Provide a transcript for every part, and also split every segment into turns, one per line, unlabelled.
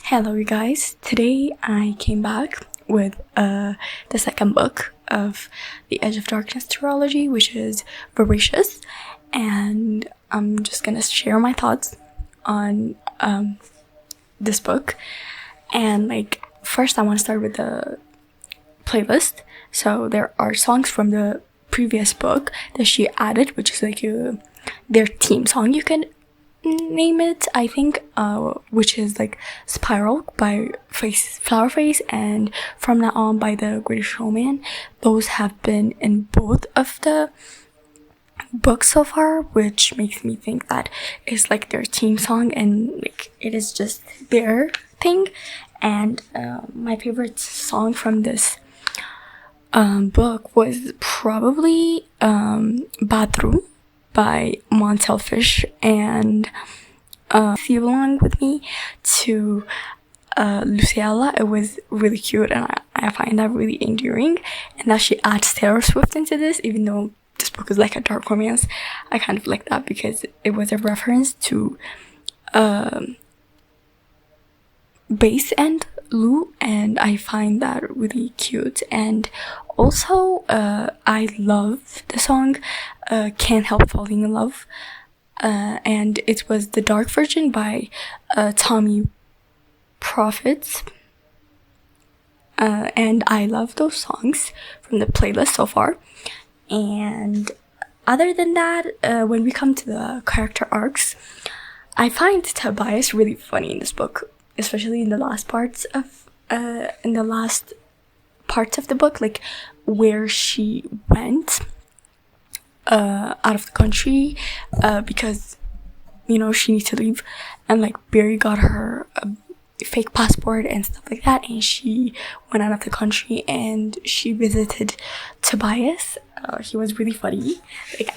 Hello, you guys. Today I came back with the second book of the Edge of Darkness trilogy, which is Voracious, and I'm just gonna share my thoughts on this book. And first, I want to start with the playlist. So there are songs from the previous book that she added, which is their theme song, you can name it, I think, which is Spiral by Flower Face and From Now On by The Greatest Showman. Those have been in both of the books so far, which makes me think that it's their theme song and it is just their thing. And my favorite song from this book was probably Bathroom by Monselfish, and sing along with me to Luciella. It was really cute, and I find that really endearing. And that she adds Taylor Swift into this, even though this book is like a dark romance, I kind of like that because it was a reference to Bass and Lou, and I find that really cute. And also I love the song Can't Help Falling in Love, and it was the dark version by Tommy Prophets, and I love those songs from the playlist so far. And other than that, when we come to the character arcs, I find Tobias really funny in this book, especially in the last parts of the book, where she went out of the country because she needs to leave, and Barry got her a fake passport and stuff like that, and she went out of the country and she visited Tobias. He was really funny.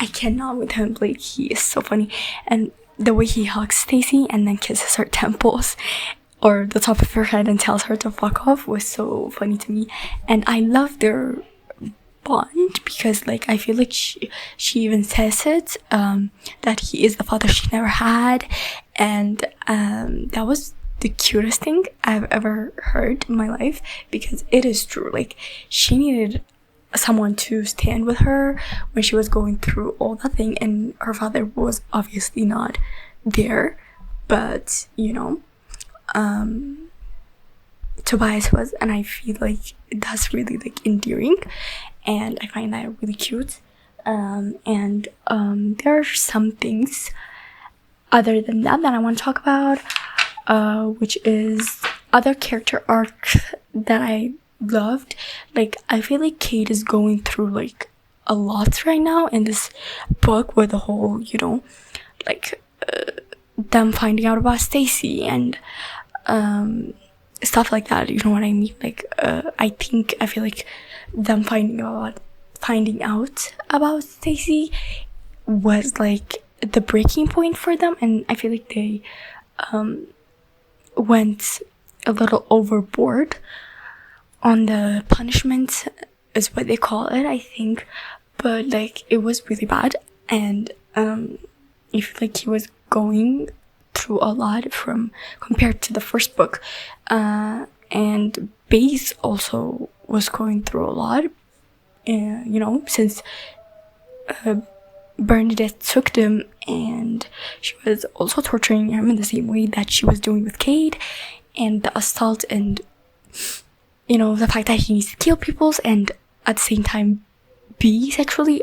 I cannot with him. He is so funny, and the way he hugs Stacy and then kisses her temples or the top of her head and tells her to fuck off was so funny to me. And I love their bond because I feel she even says it, that he is the father she never had, and that was the cutest thing I've ever heard in my life, because it is true. She needed someone to stand with her when she was going through all that thing, and her father was obviously not there, but Tobias was, and I feel that's really endearing, and I find that really cute. And there are some things other than that I want to talk about, which is other character arcs that I loved. I feel Kate is going through a lot right now in this book, with the whole them finding out about Stacy and stuff like that, you know what I mean? I feel them finding out about Stacy was the breaking point for them, and I feel they went a little overboard on the punishment, is what they call it, I think. But it was really bad, and I feel he was going through a lot compared to the first book, and Bass also was going through a lot, since Bernadette took them, and she was also torturing him in the same way that she was doing with Cade, and the assault, and the fact that he needs to kill people and at the same time be sexually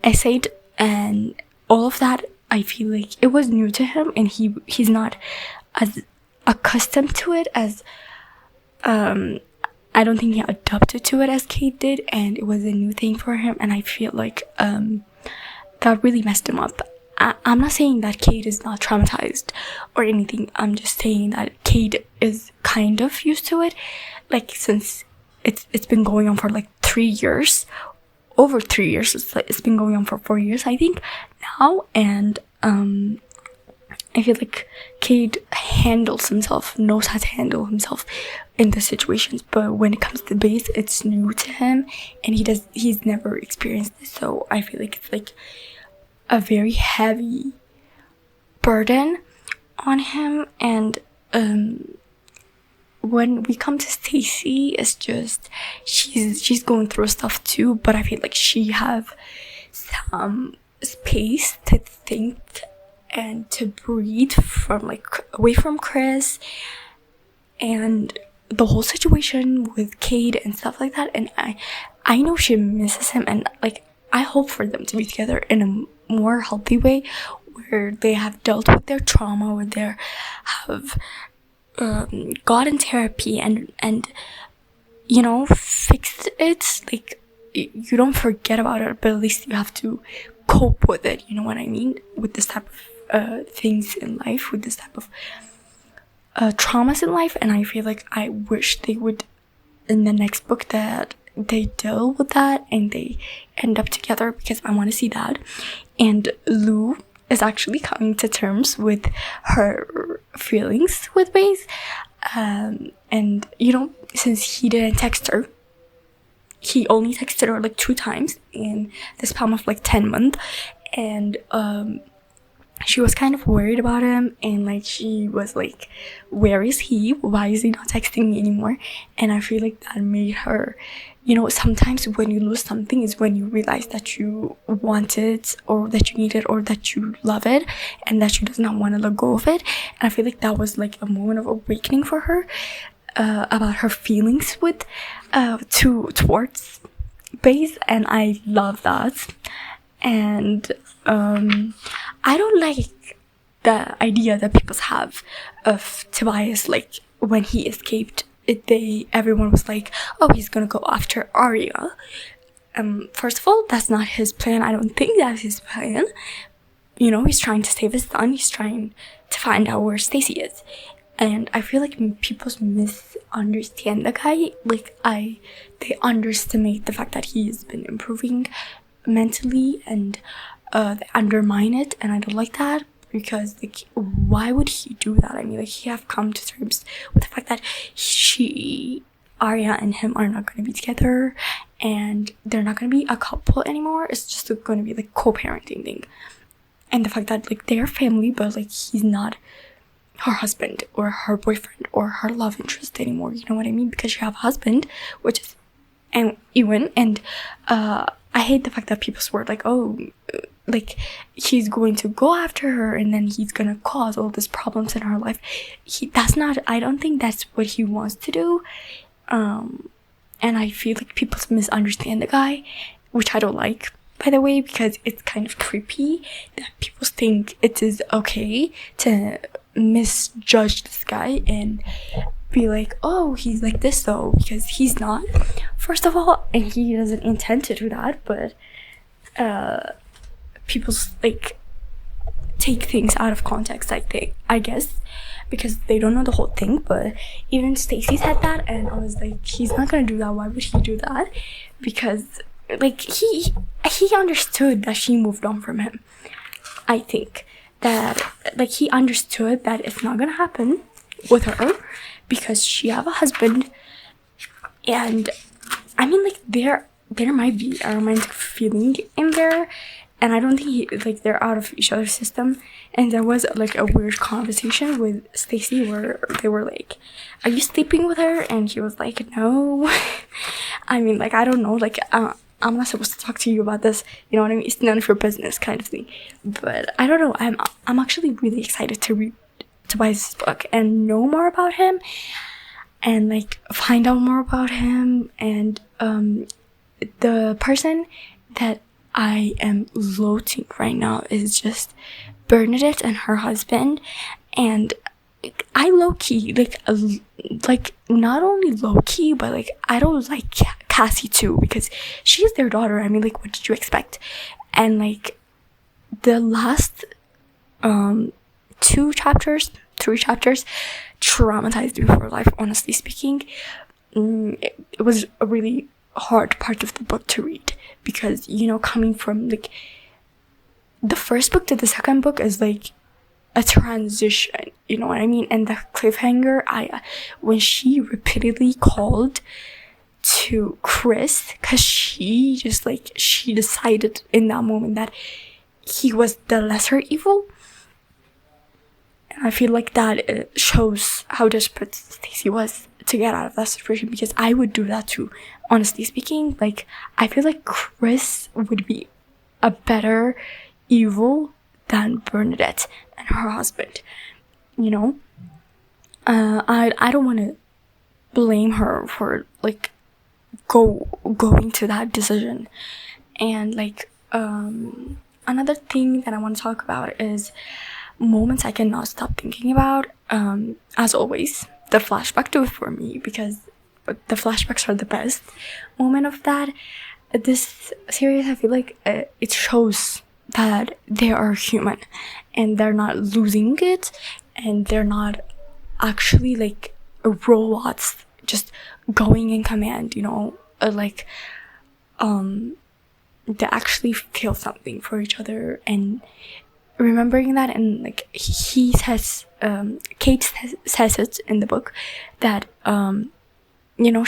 essayed, and all of that. I feel it was new to him, and he's not as accustomed to it as I don't think he adapted to it as Kate did, and it was a new thing for him, and I feel that really messed him up. I'm not saying that Kate is not traumatized or anything. I'm just saying that Kate is kind of used to it, since it's been going on for 3 years. Over 3 years. It's been going on for 4 years, I think, now. And I feel Cade knows how to handle himself in the situations. But when it comes to Bass, it's new to him, and he's never experienced this. So I feel it's a very heavy burden on him. And when we come to Stacy, it's just she's going through stuff too, but I feel like she have some space to think and to breathe from like away from Chris and the whole situation with Cade and stuff like that. And I know she misses him, and like I hope for them to be together in a more healthy way, where they have dealt with their trauma, where they have gotten therapy and you know, fixed it. Like you don't forget about it, but at least you have to cope with it, you know what I mean, with this type of things in life, with this type of traumas in life. And I feel like I wish they would, in the next book, that they deal with that and they end up together, because I want to see that. And Lou is actually coming to terms with her feelings with Baze, and you know, since he didn't text her, he only texted her like 2 times in the span of like 10 months, and she was kind of worried about him, and like she was like, where is he, why is he not texting me anymore? And I feel like that made her, you know, sometimes when you lose something is when you realize that you want it, or that you need it, or that you love it, and that she does not want to let go of it. And I feel like that was like a moment of awakening for her, about her feelings with towards Baze, and I love that. And I don't like the idea that people have of Tobias, like when he escaped, everyone was like, oh, he's gonna go after Arya. First of all, that's not his plan. I don't think that's his plan. You know, he's trying to save his son. He's trying to find out where Stacy is. And I feel like people misunderstand the guy. Like, they underestimate the fact that he's been improving mentally, and they undermine it, and I don't like that, because like, why would he do that? I mean, like, he have come to terms with the fact that Arya and him are not going to be together, and they're not going to be a couple anymore. It's just going to be like co-parenting thing, and the fact that like they're family, but like he's not her husband or her boyfriend or her love interest anymore, you know what I mean? Because you have a husband, which is Ewan, and I hate the fact that people swear like, oh, like he's going to go after her and then he's gonna cause all these problems in her life. I don't think that's what he wants to do. And I feel like people misunderstand the guy, which I don't like, by the way, because it's kind of creepy that people think it is okay to misjudge this guy and be like, oh, he's like this though, because he's not, first of all, and he doesn't intend to do that, but people like take things out of context, I guess, because they don't know the whole thing. But even Stacy said that, and I was like, he's not gonna do that. Why would he do that? Because like he understood that she moved on from him. I think that like he understood that it's not gonna happen with her because she have a husband, and I mean, like, there might be a romantic feeling in there, and I don't think like they're out of each other's system. And there was like a weird conversation with Stacy where they were like, are you sleeping with her? And he was like, no. I mean, like, I don't know, like, I'm not supposed to talk to you about this, you know what I mean? It's none of your business, kind of thing. But I don't know, I'm actually really excited to buy this book and know more about him, and like find out more about him. And the person that I am loathing right now is just Bernadette and her husband. And I low-key like not only low-key, but like I don't like Cassie too, because she's their daughter. I mean, like, what did you expect? And like the last 3 chapters traumatized me for life, honestly speaking. It was a really hard part of the book to read, because, you know, coming from like the first book to the second book is like a transition, you know what I mean? And the cliffhanger, when she repeatedly called to Chris, because she decided in that moment that he was the lesser evil. And I feel like that shows how desperate Stacy was to get out of that situation, because I would do that too. Honestly speaking, like, I feel like Chris would be a better evil than Bernadette and her husband, you know? I don't want to blame her for, like, going to that decision. And, like, another thing that I want to talk about is moments I cannot stop thinking about. As always, the flashback do it for me, because the flashbacks are the best moment of that. This series, I feel like it shows that they are human and they're not losing it, and they're not actually like robots just going in command, you know, like they actually feel something for each other. And remembering that, and like he says, Kate says it in the book, that you know,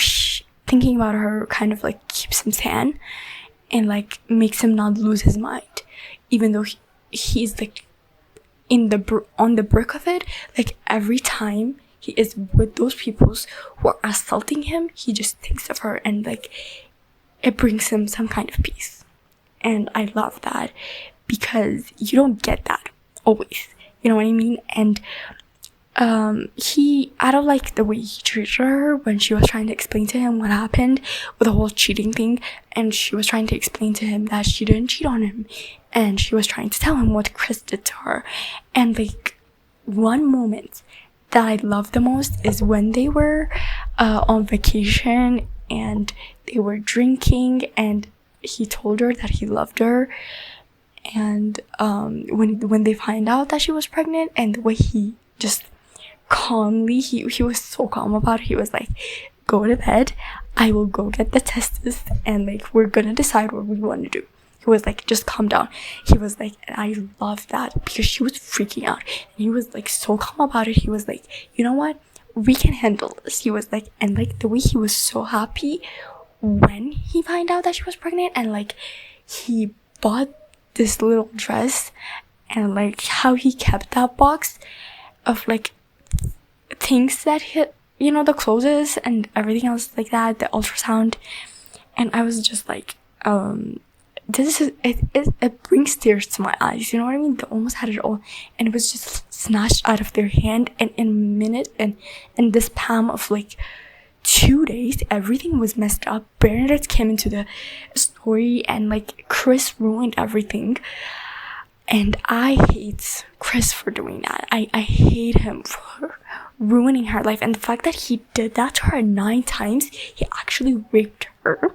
thinking about her kind of like keeps him sane and like makes him not lose his mind, even though he's like on the brink of it. Like every time he is with those people who are assaulting him, he just thinks of her, and like it brings him some kind of peace. And I love that, because you don't get that always, you know what I mean? And I don't like the way he treated her when she was trying to explain to him what happened with the whole cheating thing, and she was trying to explain to him that she didn't cheat on him, and she was trying to tell him what Chris did to her. And like one moment that I love the most is when they were on vacation and they were drinking, and he told her that he loved her. And when they find out that she was pregnant, and the way he just calmly, he was so calm about it. He was like, go to bed, I will go get the testes, and like we're gonna decide what we want to do. He was like, just calm down. He was like, and I love that, because she was freaking out, and he was like so calm about it. He was like, you know what, we can handle this. He was like, and like the way he was so happy when he found out that she was pregnant, and like he bought this little dress, and like how he kept that box of like things that hit, you know, the clothes and everything else like that, the ultrasound. And I was just like, this is it brings tears to my eyes, you know what I mean? They almost had it all, and it was just snatched out of their hand, and in a minute, and in this span of like 2 days, everything was messed up. Bernadette came into the story, and like Chris ruined everything. And I hate Chris for doing that. I hate him for ruining her life. And the fact that he did that to her 9 times, he actually raped her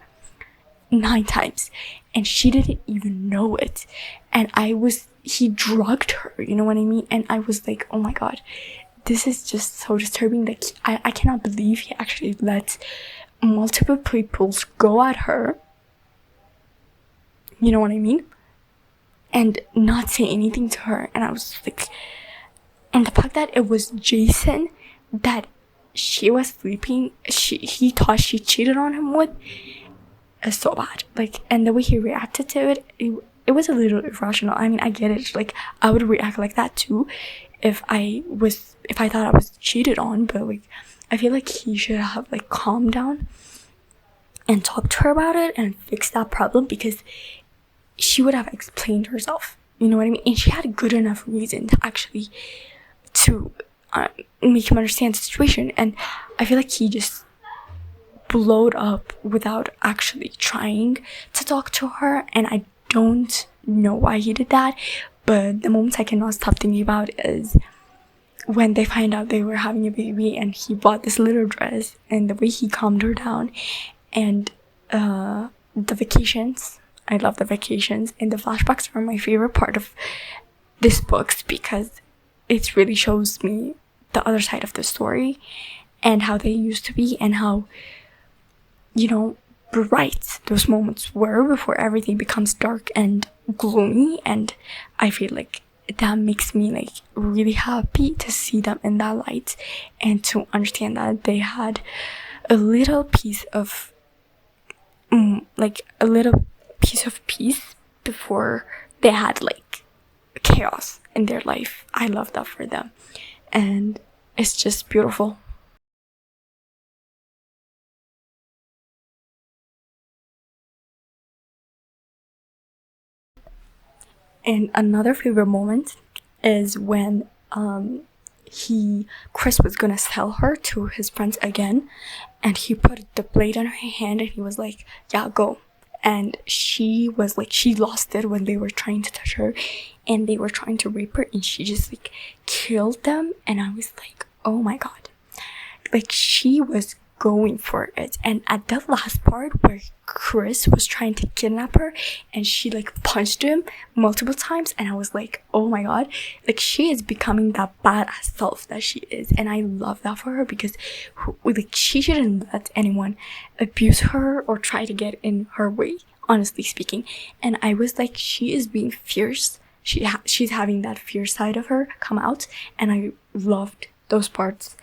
9 times, and she didn't even know it. And he drugged her, you know what I mean? And I was like, oh my god, this is just so disturbing. Like, I cannot believe he actually let multiple people go at her, you know what I mean? And not say anything to her. And I was like, and the fact that it was Jason that she was sleeping, he thought she cheated on him with, is so bad. Like, and the way he reacted to it, it was a little irrational. I mean, I get it. Like, I would react like that too if I thought I was cheated on. But like, I feel like he should have like calmed down and talked to her about it and fixed that problem, because she would have explained herself, you know what I mean? And she had a good enough reason to actually make him understand the situation. And I feel like he just blowed up without actually trying to talk to her, and I don't know why he did that. But the moments I cannot stop thinking about is when they find out they were having a baby, and he bought this little dress, and the way he calmed her down, and the vacations. I love the vacations, and the flashbacks are my favorite part of this book, because it really shows me the other side of the story and how they used to be, and how, you know, bright those moments were before everything becomes dark and gloomy. And I feel like that makes me like really happy to see them in that light, and to understand that they had a little piece of peace before they had like chaos in their life. I love that for them, and it's just beautiful. And another favorite moment is when Chris was gonna sell her to his friends again, and he put the blade on her hand and he was like, yeah, go. And she was like, she lost it when they were trying to touch her and they were trying to rape her, and she just like killed them. And I was like, oh my god, like she was going for it. And at the last part where Chris was trying to kidnap her and she like punched him multiple times, and I was like, oh my god, like she is becoming that badass self that she is. And I love that for her, because like she shouldn't let anyone abuse her or try to get in her way, honestly speaking. And I was like, she is being fierce. She's having that fierce side of her come out, and I loved those parts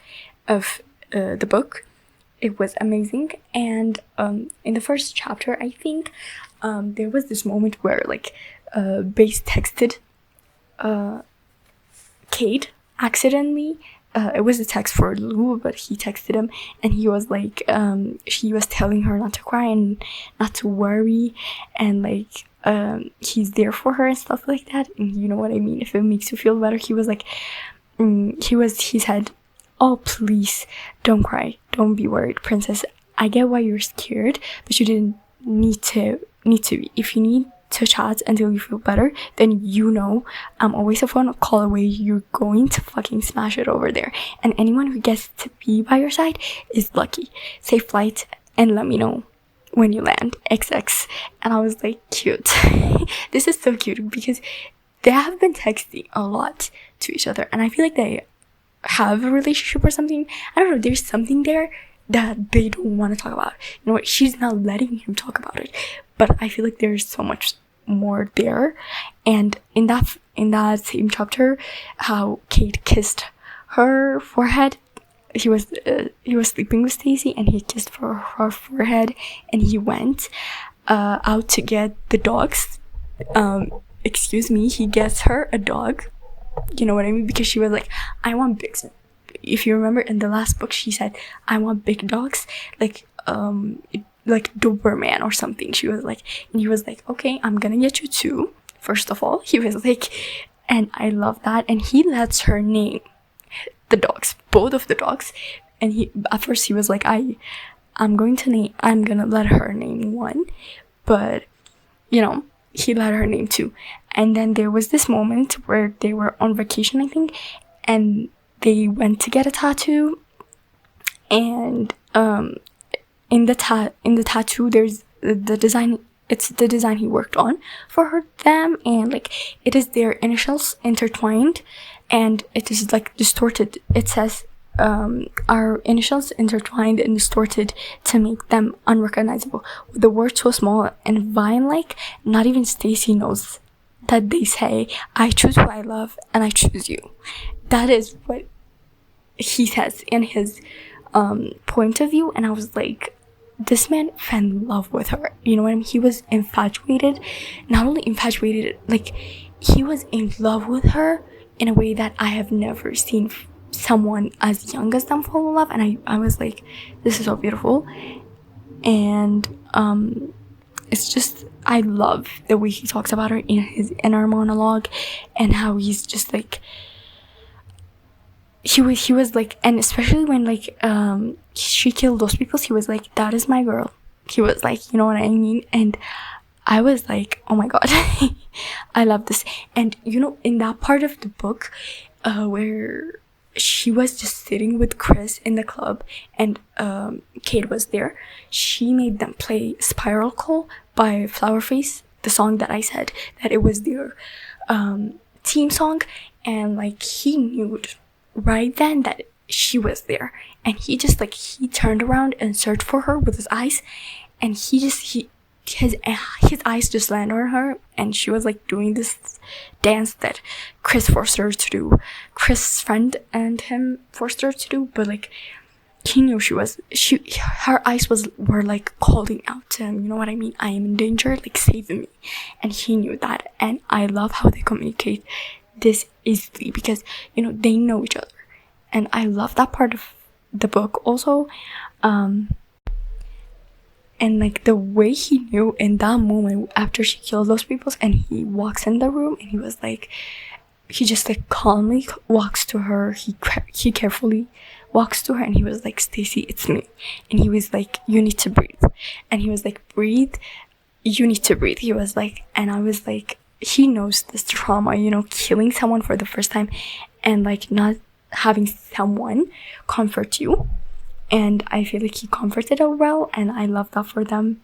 of the book. It was amazing. And in the first chapter, I think there was this moment where like Base texted Kate accidentally. It was a text for Lou, but he texted him, and he was like, he was telling her not to cry and not to worry, and like he's there for her and stuff like that. And you know what I mean, if it makes you feel better. He was like, he said, oh, please don't cry, don't be worried, princess. I get why you're scared, but you didn't need to be. If you need to chat until you feel better, then you know I'm always a phone call away. You're going to fucking smash it over there, and anyone who gets to be by your side is lucky. Safe flight, and let me know when you land, XX. And I was like, cute. This is so cute, because they have been texting a lot to each other, and I feel like they have a relationship or something. I don't know, there's something there that they don't want to talk about. You know what, she's not letting him talk about it, but I feel like there's so much more there. And in that same chapter, how Kate kissed her forehead, he was sleeping with Stacy, and he kissed her forehead, and he went out to get the dogs. He gets her a dog. You know what I mean? Because she was like, I want big. If you remember in the last book, she said, I want big dogs, like Doberman or something. She was like, and he was like, okay, I'm gonna get you two. First of all, he was like, and I love that. And he lets her name the dogs, both of the dogs. And at first he was like, I'm gonna let her name one, but you know, he let her name two. And then there was this moment where they were on vacation, I think, and they went to get a tattoo. And in the tattoo, there's the design. It's the design he worked on for them, and like it is their initials intertwined, and it is like distorted. It says our initials intertwined and distorted to make them unrecognizable. With the word so small and vine-like, not even Stacy knows that they say, I choose who I love and I choose you. That is what he says in his point of view. And I was like, this man fell in love with her. You know what I mean? He was infatuated. Not only infatuated, like he was in love with her in a way that I have never seen someone as young as them fall in love. And I was like, this is so beautiful. And it's just, I love the way he talks about her in his inner monologue, and how he's just like, he was like, and especially when like she killed those people, he was like, that is my girl. He was like, you know what I mean? And I was like, oh my god, I love this. And you know, in that part of the book where she was just sitting with Chris in the club, and Kate was there, she made them play Spiral Call by Flowerface, the song that I said that it was their theme song. And like he knew right then that she was there, and he just like, he turned around and searched for her with his eyes, and his eyes just landed on her, and she was like doing this dance that Chris forced her to do, Chris' friend and him forced her to do. But like he knew her eyes were like calling out to him, you know what I mean? I am in danger, like save me. And he knew that. And I love how they communicate this easily, because you know they know each other. And I love that part of the book also. And like the way he knew in that moment after she killed those people, and he walks in the room and he was like, he just like calmly walks to her, he carefully walks to her, and he was like, Stacy, it's me. And he was like, you need to breathe. And he was like, breathe, you need to breathe. He was like, and I was like, he knows this trauma, you know, killing someone for the first time and like not having someone comfort you. And I feel like he comforted her well, and I love that for them.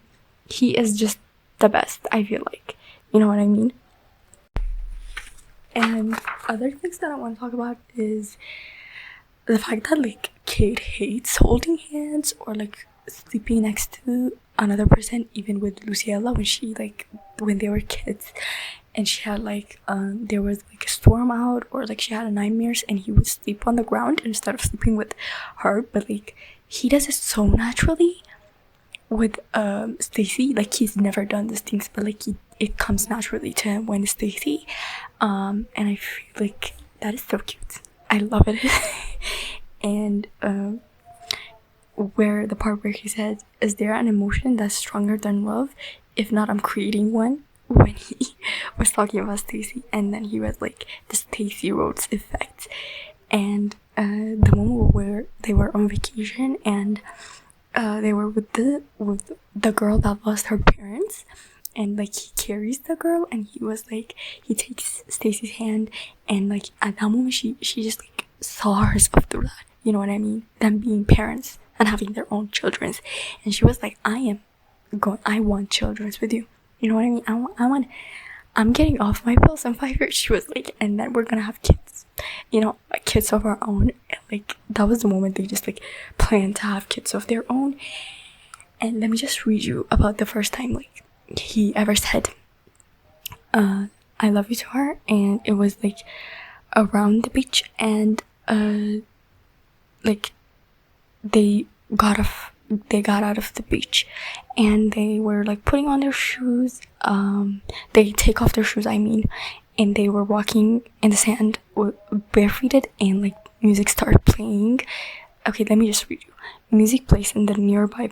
He is just the best, I feel like, you know what I mean? And other things that I want to talk about is the fact that like Kate hates holding hands or like sleeping next to another person, even with Luciella when they were kids, and she had like there was like a storm out, or like she had nightmares, and he would sleep on the ground instead of sleeping with her. But like he does it so naturally with Stacy. Like he's never done these things, but like it comes naturally to him when Stacy. And I feel like that is so cute. I love it. And where the part where he said, is there an emotion that's stronger than love? If not, I'm creating one, when he was talking about Stacy. And then he was like, the Stacy Rhodes effect. And the moment where they were on vacation, and they were with the girl that lost her parents, and like he carries the girl, and he was like, he takes Stacy's hand, and like at that moment she just like saw herself through that, you know what I mean? Them being parents and having their own children, and she was like, I want children with you, you know what I mean? I'm getting off my pills in 5 years, she was like, and then we're gonna have kids, you know, like kids of our own. And like that was the moment they just like planned to have kids of their own. And let me just read you about the first time like he ever said I love you to her. And it was like around the beach, and like they got out of the beach, and they were like putting on their shoes, they take off their shoes, I mean, and they were walking in the sand barefooted, and like music started playing. Okay, let me just read you. Music plays in the nearby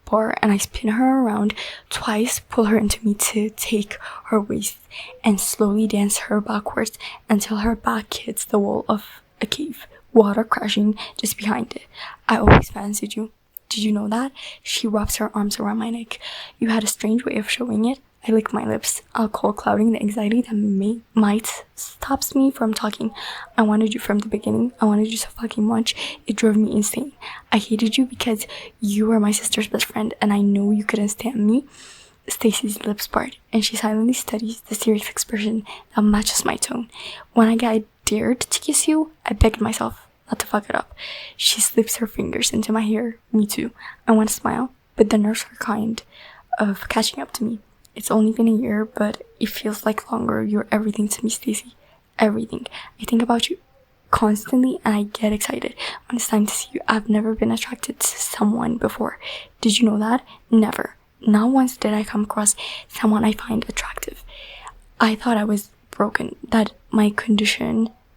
bar, and I spin her around twice, pull her into me to take her waist, and slowly dance her backwards until her back hits the wall of a cave, water crashing just behind it. I always fancied you. Did you know that? She wraps her arms around my neck. You had a strange way of showing it. I lick my lips, alcohol clouding the anxiety that might stops me from talking. I wanted you from the beginning. I wanted you so fucking much. It drove me insane. I hated you because you were my sister's best friend, and I know you couldn't stand me. Stacy's lips part, and she silently studies the serious expression that matches my tone. When I dared to kiss you, I begged myself not to fuck it up. She slips her fingers into my hair. Me too. I want to smile, but the nerves are kind of catching up to me. It's only been a year, but it feels like longer. You're everything to me, Stacy. Everything. I think about you constantly, and I get excited when it's time to see you. I've never been attracted to someone before. Did you know that? Never. Not once did I come across someone I find attractive. I thought I was broken, that my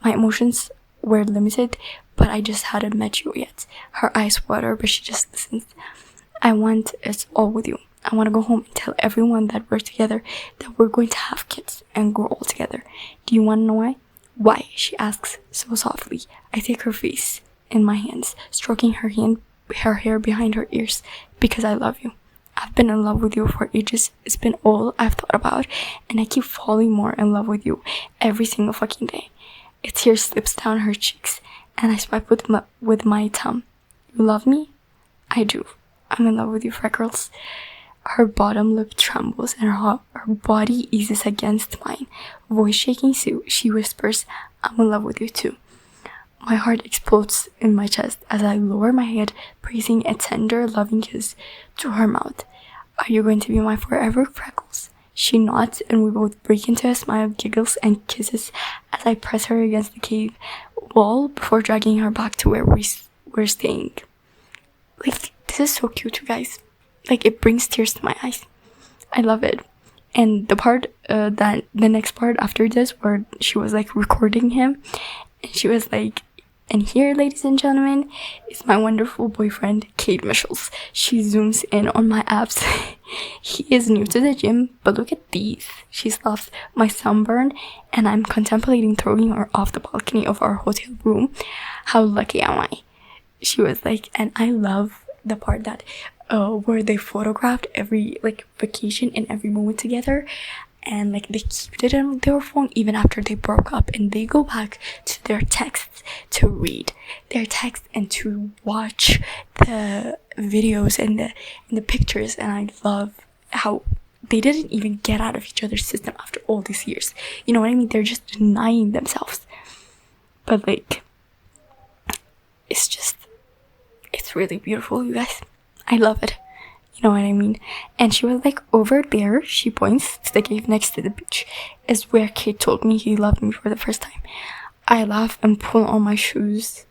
emotions were limited, but I just hadn't met you yet. Her eyes water, but she just listens. I want it all with you. I want to go home and tell everyone that we're together, that we're going to have kids and grow old together. Do you want to know why? Why? She asks so softly. I take her face in my hands, stroking her hair behind her ears. Because I love you. I've been in love with you for ages. It's been all I've thought about, and I keep falling more in love with you every single fucking day. A tear slips down her cheeks, and I swipe with my thumb. You love me? I do. I'm in love with you, Freckles. Her bottom lip trembles, and her body eases against mine. Voice shaking, she whispers, I'm in love with you too. My heart explodes in my chest as I lower my head, praising a tender, loving kiss to her mouth. Are you going to be my forever, Freckles? She nods, and we both break into a smile of giggles and kisses as I press her against the cave wall before dragging her back to where we're staying. Like, this is so cute, you guys. Like, it brings tears to my eyes. I love it. And the part that the next part after this, where she was like recording him, and she was like, and here, ladies and gentlemen, is my wonderful boyfriend, Kate Michels. She zooms in on my abs. He is new to the gym, but look at these. She loves my sunburn, and I'm contemplating throwing her off the balcony of our hotel room. How lucky am I? She was like, and I love the part that where they photographed every like vacation and every moment together, and like they kept it on their phone even after they broke up, and they go back to their texts to read their texts and to watch the videos and the pictures. And I love how they didn't even get out of each other's system after all these years. You know what I mean? They're just denying themselves. But like, it's really beautiful, you guys. I love it. You know what I mean? And she was like, over there, she points to the cave next to the beach, is where Kate told me he loved me for the first time. I laugh and pull on my shorts,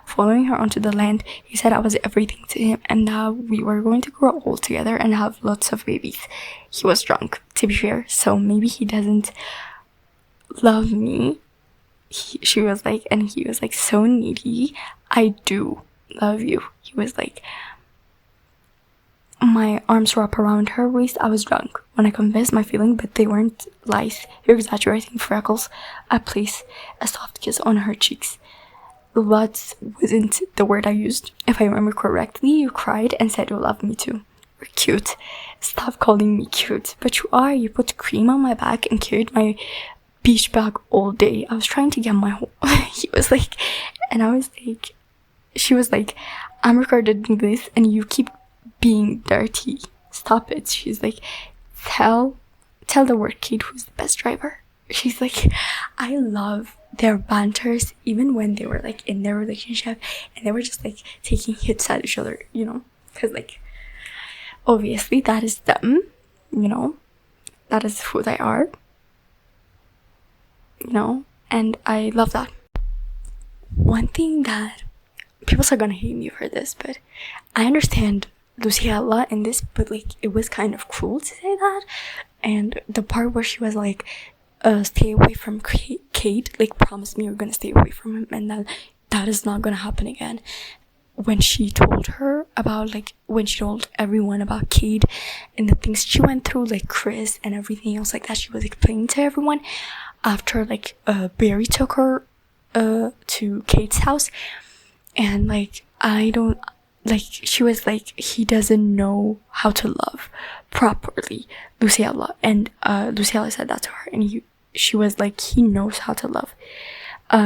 following her onto the land. He said I was everything to him, and that we were going to grow old together and have lots of babies. He was drunk, to be fair, so maybe he doesn't love me. She was like, and he was like, so needy. I do love you. He was like, my arms wrapped around her waist. I was drunk when I confessed my feeling, but they weren't lies. You're exaggerating, freckles. I placed a soft kiss on her cheeks. But wasn't the word I used. If I remember correctly, you cried and said you love me too. You're cute. Stop calling me cute. But you are. You put cream on my back and carried my beach bag all day. I was trying to get my whole... He was like... And I was like... She was like, I'm recording this and you keep being dirty. Stop it. She's like, tell the work kid who's the best driver. She's like, I love their banters, even when they were like in their relationship and they were just like taking hits at each other, you know, because like obviously that is them, you know, that is who they are, you know, and I love that. One thing that people are gonna hate me for this, but I understand Luciella in this, but like it was kind of cruel to say that. And the part where she was like, stay away from Kate, like promise me you're gonna stay away from him, and that is not gonna happen again. When she told her about, like, when she told everyone about Kate and the things she went through, like Chris and everything else like that, she was explaining to everyone after like Barry took her to Kate's house. And like, I don't, like, she was like, he doesn't know how to love properly, Luciella. And Luciella said that to her, and she was like, he knows how to love.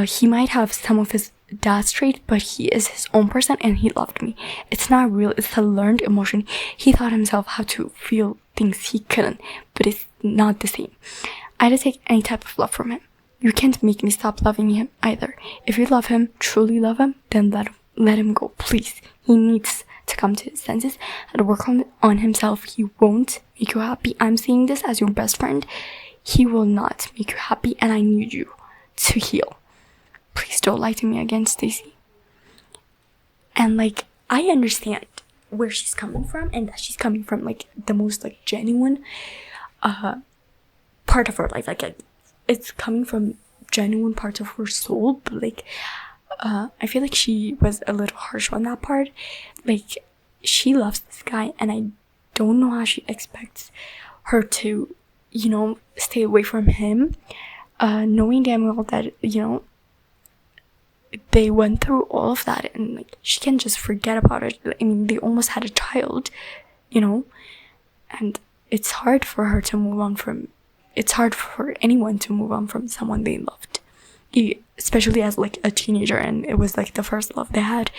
He might have some of his dad's trait, but he is his own person, and he loved me. It's not real, it's a learned emotion. He taught himself how to feel things he couldn't, but it's not the same. I had to take any type of love from him. You can't make me stop loving him either. If you love him, truly love him, then let him go, please. He needs to come to his senses and work on himself. He won't make you happy. I'm saying this as your best friend. He will not make you happy, and I need you to heal. Please don't lie to me again, Stacy. And like, I understand where she's coming from, and that she's coming from like the most like genuine part of her life. Like, it's coming from genuine parts of her soul, but like I feel like she was a little harsh on that part. Like, she loves this guy, and I don't know how she expects her to, you know, stay away from him, knowing damn well that, you know, they went through all of that, and like, she can just forget about it. I mean, they almost had a child, you know, and it's hard for her to move on from, it's hard for anyone to move on from someone they loved, especially as like a teenager, and it was like the first love they had,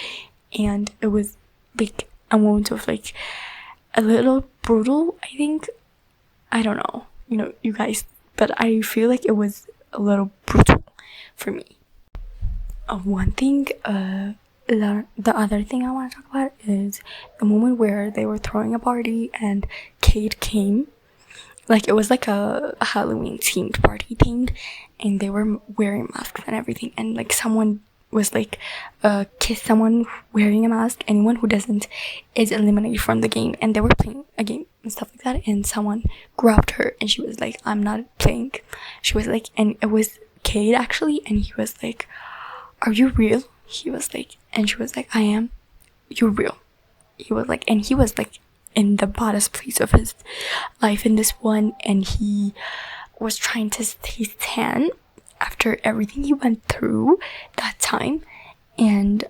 and it was like a moment of like a little brutal, I think. I don't know, you know, you guys, but I feel like it was a little brutal for me. One thing, the other thing I want to talk about is the moment where they were throwing a party and Kate came. Like, it was like a Halloween themed party themed, and they were wearing masks and everything, and like someone was like, kiss someone wearing a mask. Anyone who doesn't is eliminated from the game. And they were playing a game and stuff like that, and someone grabbed her and she was like, I'm not playing. She was like, and it was Cade actually, and he was like, are you real? He was like, and she was like, I am. You're real. He was like, and he was like in the baddest place of his life in this one, and he was trying to stay tan after everything he went through that time. And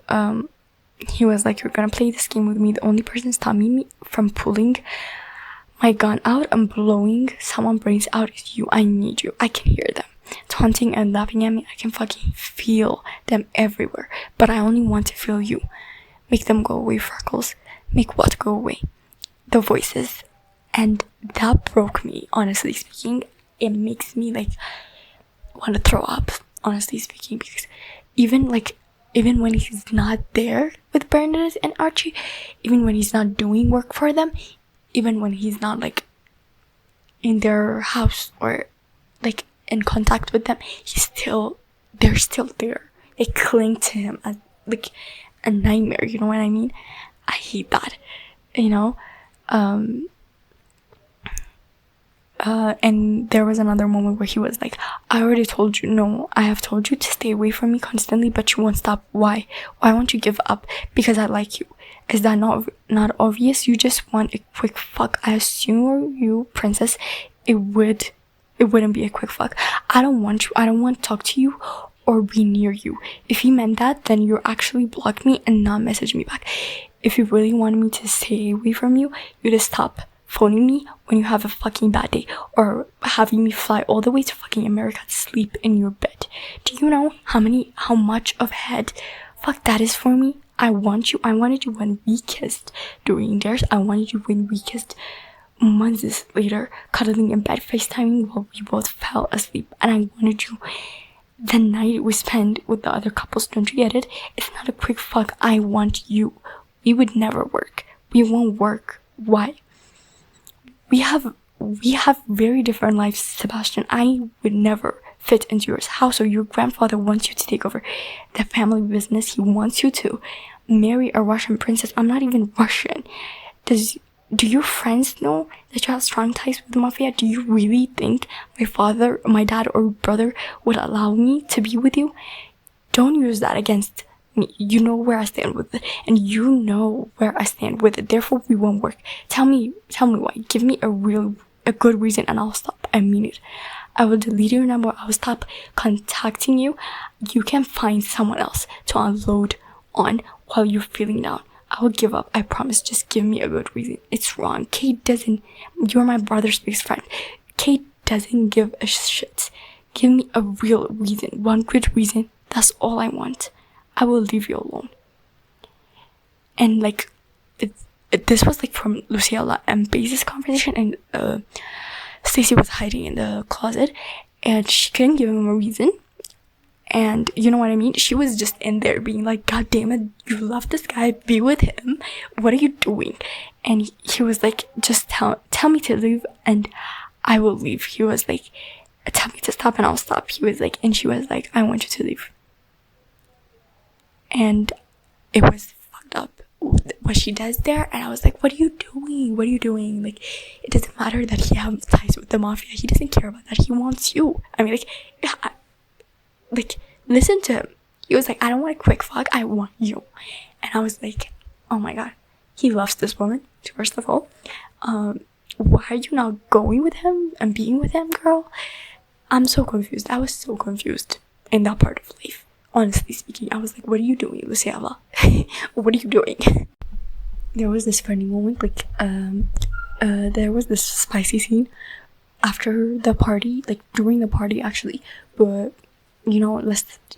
he was like, you're gonna play this game with me. The only person stopping me from pulling my gun out and blowing someone's brains out is you. I need you. I can hear them taunting and laughing at me. I can fucking feel them everywhere, but I only want to feel you. Make them go away, Freckles. Make what go away? The voices. And that broke me, honestly speaking. It makes me like want to throw up, honestly speaking, because even when he's not there with Bernadette and Archie, even when he's not doing work for them, even when he's not like in their house or like in contact with them, they're still there. They cling to him as like a nightmare, you know what I mean? I hate that, you know. And there was another moment where he was like, I already told you, no, I have told you to stay away from me constantly, but you won't stop. Why won't you give up? Because I like you. Is that not obvious? You just want a quick fuck. I assume you, princess, it wouldn't be a quick fuck. I don't want you. I don't want to talk to you or be near you. If you meant that, then you actually block me and not message me back. If you really wanted me to stay away from you, you just stop phoning me when you have a fucking bad day, or having me fly all the way to fucking America to sleep in your bed. Do you know how much of head fuck that is for me? I want you. I wanted you when we kissed during theirs. I wanted you when we kissed months later, cuddling in bed, FaceTiming while we both fell asleep. And I wanted you the night we spent with the other couples. Don't you get it? It's not a quick fuck. I want you. We would never work. We won't work. Why? We have very different lives, Sebastian. I would never fit into yours. How so? Your grandfather wants you to take over the family business. He wants you to marry a Russian princess. I'm not even Russian. Do your friends know that you have strong ties with the mafia? Do you really think my father, my dad, or brother would allow me to be with you? Don't use that against me. You know where I stand with it, and you know where I stand with it. Therefore, we won't work. Tell me why. Give me a good reason, and I'll stop. I mean it. I will delete your number. I will stop contacting you. You can find someone else to unload on while you're feeling down. I will give up. I promise. Just give me a good reason. It's wrong. Kate doesn't. You're my brother's best friend. Kate doesn't give a shit. Give me a real reason. One good reason. That's all I want. I will leave you alone. And like, this was like from Luciella and Base's conversation, and Stacey was hiding in the closet, and she couldn't give him a reason. And you know what I mean? She was just in there being like, God damn it, you love this guy, be with him. What are you doing? And he was like, just tell me to leave and I will leave. He was like, tell me to stop and I'll stop. He was like, and she was like, I want you to leave. And it was fucked up what she does there. And I was like, what are you doing? What are you doing? Like, it doesn't matter that he has ties with the mafia. He doesn't care about that. He wants you. I mean, like, listen to him. He was like, I don't want a quick fuck. I want you. And I was like, oh my God. He loves this woman, first of all. Why are you not going with him and being with him, girl? I'm so confused. I was so confused in that part of life. Honestly speaking, I was like, what are you doing, Luciella? What are you doing? There was this funny moment, like, there was this spicy scene after the party, like during the party actually, but you know,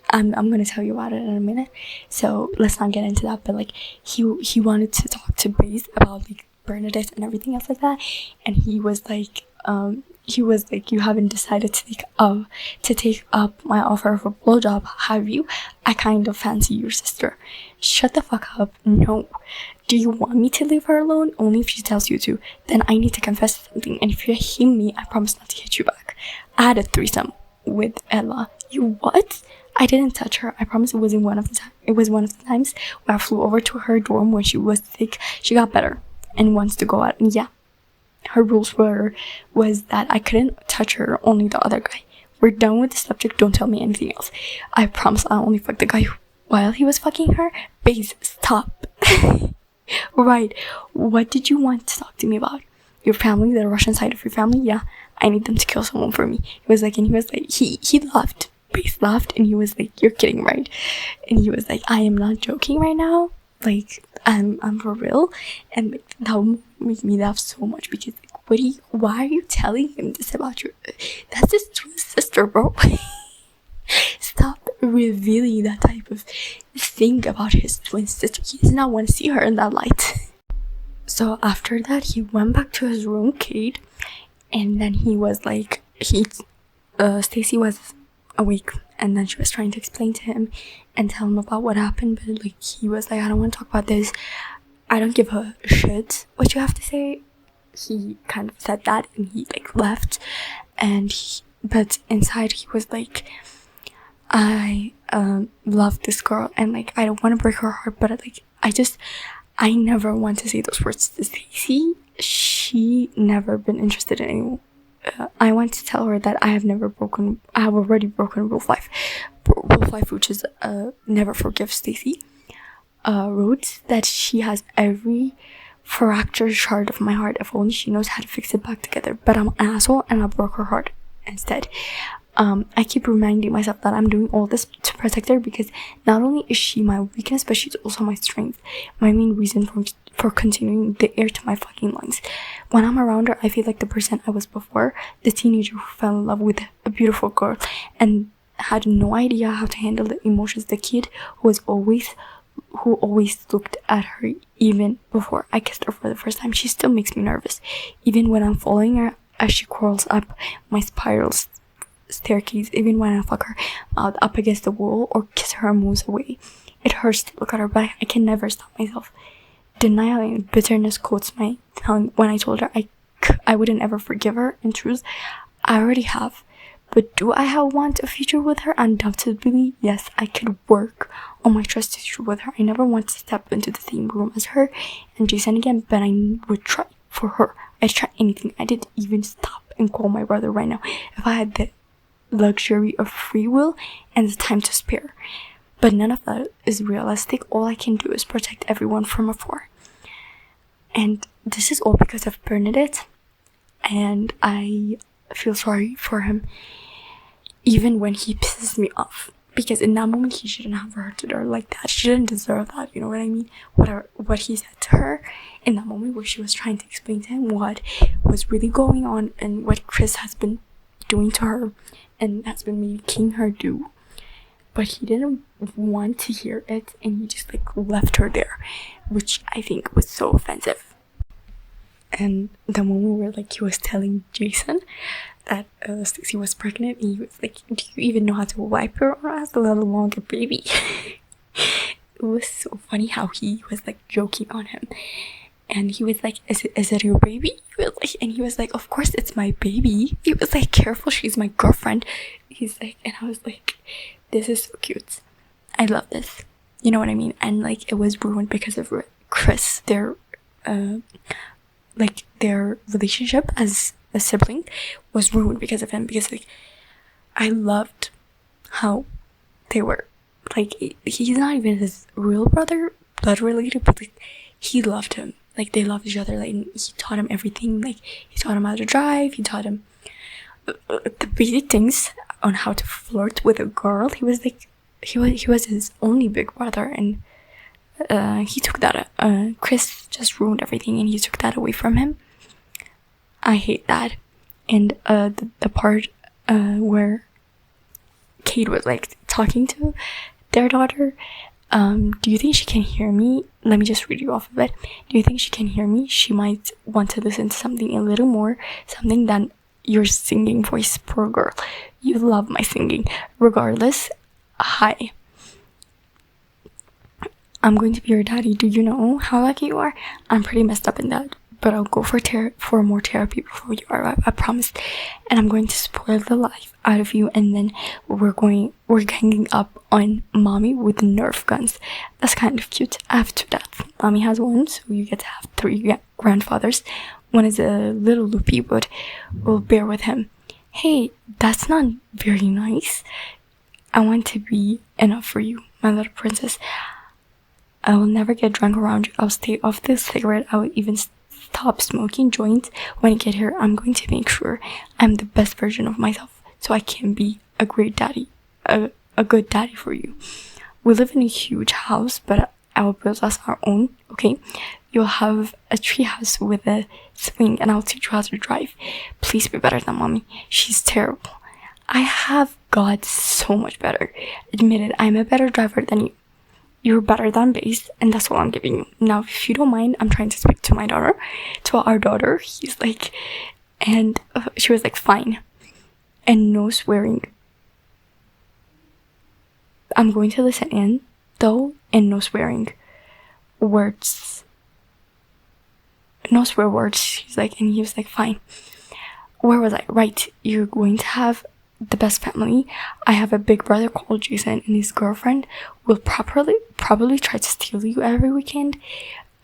I'm gonna tell you about it in a minute, so let's not get into that. But like, he wanted to talk to Base about like Bernadette and everything else like that, and he was like, you haven't decided to take up my offer of a blowjob, have you? I kind of fancy your sister. Shut the fuck up. No. Do you want me to leave her alone? Only if she tells you to. Then I need to confess something, and if you hit me, I promise not to hit you back. I had a threesome with Ella. You what? I didn't touch her. I promise. It was one of the times where I flew over to her dorm when she was sick. She got better and wants to go out. And yeah, her rules was that I couldn't touch her, only the other guy. We're done with the subject. Don't tell me anything else. I promise I only fucked the guy while he was fucking her. Base, stop. Right. What did you want to talk to me about? Your family, the Russian side of your family? Yeah. I need them to kill someone for me. He was like, he laughed. Base laughed, and he was like, you're kidding, right? And he was like, I am not joking right now. Like, I'm for real. And like, that would make me laugh so much, because like, why are you telling him this about your, that's his twin sister, bro. Stop revealing that type of thing about his twin sister. He does not want to see her in that light. So after that, he went back to his room, Kate, and then he was like, Stacy was awake, and then she was trying to explain to him and tell him about what happened, but like, he was like, I don't want to talk about this. I don't give a shit what you have to say. He kind of said that, and he like left, but inside he was like, I love this girl, and like, I don't want to break her heart, but like, I never want to say those words to Stacy. She never been interested in anyone. I want to tell her that I have already broken rule 5. Rule 5, which is never forgive Stacy. Wrote that she has every fractured shard of my heart, if only she knows how to fix it back together. But I'm an asshole, and I broke her heart instead. I keep reminding myself that I'm doing all this to protect her, because not only is she my weakness, but she's also my strength, my main reason for continuing the air to my fucking lungs. When I'm around her, I feel like the person I was before, the teenager who fell in love with a beautiful girl and had no idea how to handle the emotions, the kid who always looked at her. Even before I kissed her for the first time, she still makes me nervous, even when I'm following her as she crawls up my spiral staircase. Even when I fuck her mouth up against the wall or kiss her and moves away, it hurts to look at her, but I can never stop myself. Denial and bitterness coats my tongue when I told her I wouldn't ever forgive her. In truth, I already have. But do I want a future with her? Undoubtedly, yes. I could work on my trust issue with her. I never want to step into the same room as her and Jason again, but I would try for her. I'd try anything. I didn't even stop and call my brother right now if I had the luxury of free will and the time to spare. But none of that is realistic. All I can do is protect everyone from afar. And this is all because of Bernadette, and I feel sorry for him even when he pisses me off, because in that moment he shouldn't have hurted her like that. She didn't deserve that, you know what I mean? What he said to her in that moment, where she was trying to explain to him what was really going on and what Chris has been doing to her and has been making her do. But he didn't want to hear it, and he just like left her there, which I think was so offensive. And the moment where like he was telling Jason that Stacy was pregnant, and he was like, do you even know how to wipe your ass, let alone a baby? It was so funny how he was like joking on him, and he was like, is it your baby? He was like, and he was like, of course it's my baby. He was like, careful, she's my girlfriend. He's like, and I was like, this is so cute. I love this. You know what I mean? And like, it was ruined because of Chris. Their relationship as a sibling was ruined because of him. Because like, I loved how they were. Like, he's not even his real brother, blood related, but like, he loved him. Like, they loved each other. Like, he taught him everything. Like, he taught him how to drive. He taught him the basic things on how to flirt with a girl. He was like, he was his only big brother, and he took that. Chris just ruined everything, and he took that away from him. I hate that. And the part where Kate was like talking to their daughter. Do you think she can hear me? Let me just read you off of it. Do you think she can hear me? She might want to listen to something a little more, something than your singing voice, poor girl. You love my singing. Regardless, hi. I'm going to be your daddy. Do you know how lucky you are? I'm pretty messed up in that but I'll go for more therapy before you arrive. I promise. And I'm going to spoil the life out of you, and then we're ganging up on mommy with Nerf guns. That's kind of cute. I have 2 dads. Mommy has 1, so you get to have 3 grandfathers. One is a little loopy, but we'll bear with him. Hey, that's not very nice. I want to be enough for you, my little princess. I will never get drunk around you. I'll stay off the cigarette. I will even stop smoking joints when I get here. I'm going to make sure I'm the best version of myself so I can be a great daddy, a good daddy for you. We live in a huge house, but I will build us our own, okay? You'll have a tree house with a swing, and I'll teach you how to drive. Please be better than mommy. She's terrible. I have got so much better. Admit it, I'm a better driver than you. You're better than base, and that's what I'm giving you. Now, if you don't mind, I'm trying to speak to my daughter, to our daughter. He's like, and she was like, fine. And no swearing. I'm going to listen in, though, and no swearing words. No swear words. She's like, and he was like, fine. Where was I? Right, you're going to have the best family. I have a big brother called Jason, and his girlfriend will probably try to steal you every weekend.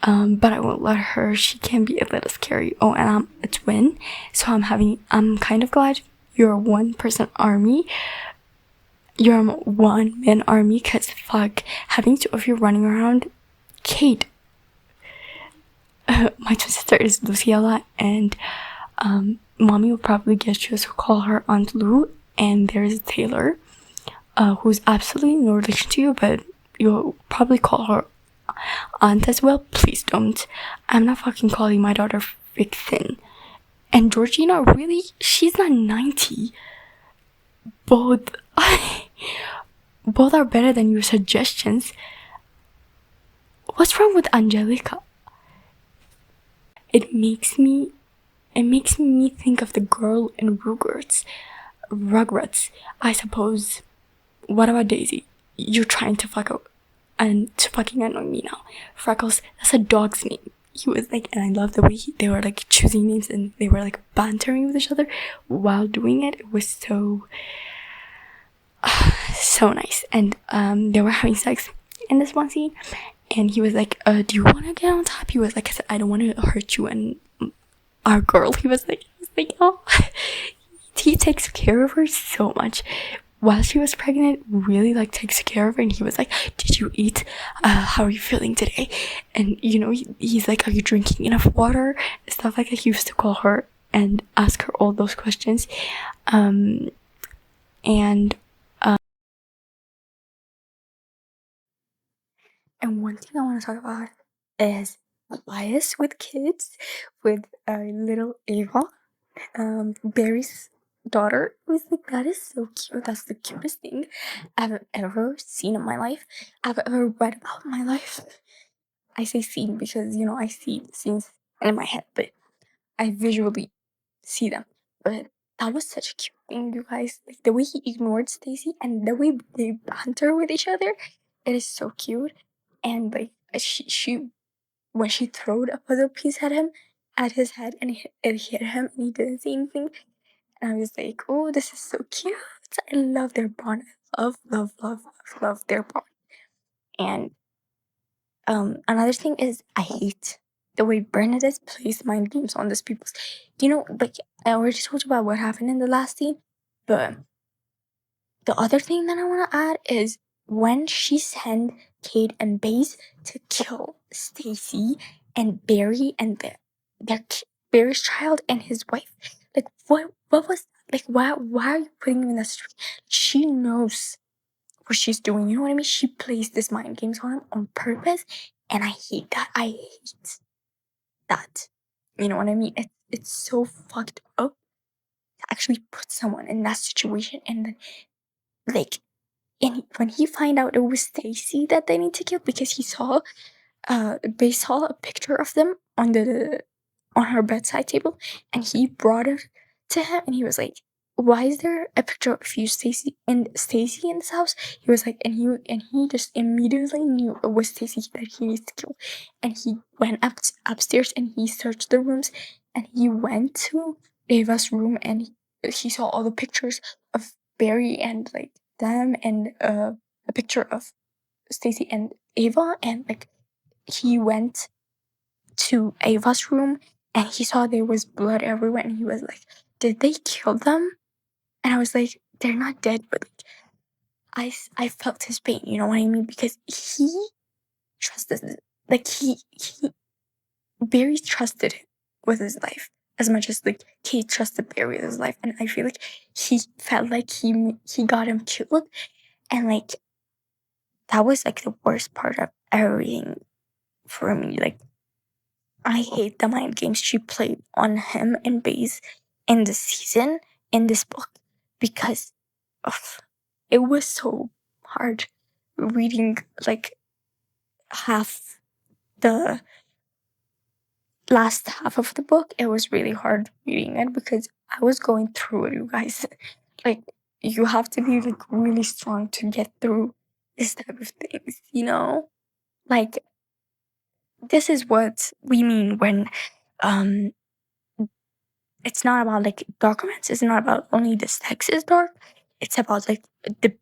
But I won't let her. She can be a little scary. Oh, and I'm a twin, so I'm kind of glad you're a 1-person army. You're a 1-man army, cause fuck, having 2 of you running around. Kate, my twin sister is Luciella, and mommy will probably get you to call her Aunt Lou. And there's Taylor, who's absolutely no relation to you, but you'll probably call her aunt as well. Please don't. I'm not fucking calling my daughter Vixen. And Georgina, really? She's not 90. Both are better than your suggestions. What's wrong with Angelica? It makes me think of the girl in Rugrats, I suppose. What about Daisy? You're trying to fucking annoy me now. Freckles, that's a dog's name. He was like, and I love the way they were like choosing names, and they were like bantering with each other while doing it. It was so nice. And they were having sex in this one scene, and he was like, do you want to get on top? He was like, I said, I don't want to hurt you and our girl. He was like, oh. He takes care of her so much. While she was pregnant, really like takes care of her, and he was like, did you eat? How are you feeling today? And you know, he's like, are you drinking enough water? Stuff like that. He used to call her and ask her all those questions. And one thing I want to talk about is bias with kids, with little Ava, Barry's daughter. Was like, that is so cute. That's the cutest thing I've ever seen in my life. I've ever read about in my life. I say seen because, you know, I see scenes in my head, but I visually see them. But that was such a cute thing, you guys. Like the way he ignored Stacy and the way they banter with each other, it is so cute. And like she when she throwed a puzzle piece at his head, and it hit him, and he didn't say anything. And I was like, oh, this is so cute. I love their bond. I love their bond. And another thing is, I hate the way Bernadette plays mind games on these people. You know, like I already told you about what happened in the last scene, but the other thing that I want to add is when she sent Kate and Baze to kill Stacy and Barry and Barry's child and his wife. Like what was, like why are you putting him in that situation? She knows what she's doing, you know what I mean? She plays this mind games on him on purpose, and I hate that. I hate that. You know what I mean? It's so fucked up to actually put someone in that situation, and then like, and when he find out it was Stacy that they need to kill, because they saw a picture of them on her bedside table, and he brought it to him, and he was like, why is there a picture of you, Stacy, and Stacy in this house? He was like, and he just immediately knew it was Stacy that he needs to kill. And he went upstairs and he searched the rooms, and he went to Ava's room, and he saw all the pictures of Barry and like them, and a picture of Stacy and Ava, and like he went to Ava's room and he saw there was blood everywhere, and he was like, did they kill them? And I was like, they're not dead, but like, I felt his pain, you know what I mean? Because he trusted, like he Barry trusted him with his life as much as like Kate trusted Barry with his life, and I feel like he felt like he got him killed, and like that was like the worst part of everything for me. Like, I hate the mind games she played on him and Baze in this season, in this book, because of, it was so hard reading like half the last half of the book. It was really hard reading it because I was going through it, you guys. Like, you have to be like really strong to get through this type of things, you know? Like, this is what we mean when it's not about like dark romance. It's not about only the sex is dark. It's about like the